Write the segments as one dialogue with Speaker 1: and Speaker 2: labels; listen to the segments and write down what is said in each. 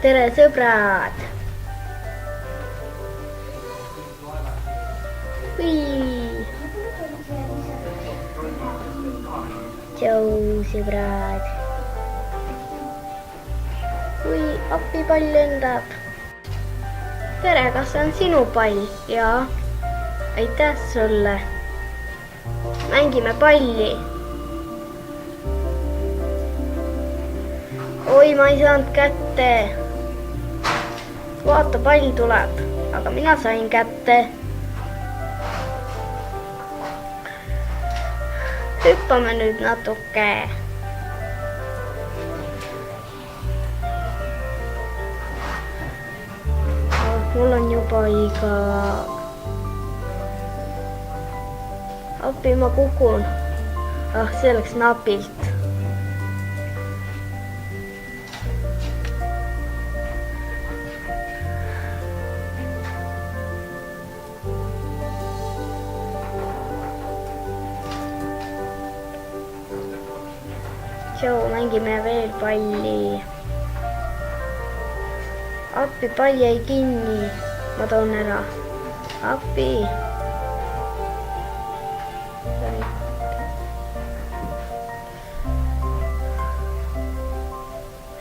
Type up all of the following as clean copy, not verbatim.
Speaker 1: tere, sõbrad! Tšau, sõbrad! Appi pall lendab. Tere, kas see on sinu pall? Jaa. Aitäh sulle. Mängime palli. Oi, ma ei saanud kätte. Vaata, pall tuleb, aga mina sain kätte. Hüppame nüüd natuke. Mul on juba igav. Appi, ma kukun. See läks napilt. Tšau, mängime veel palli. Appi, pall jäi kinni. Ma toon ära. Appi.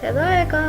Speaker 1: Head aega.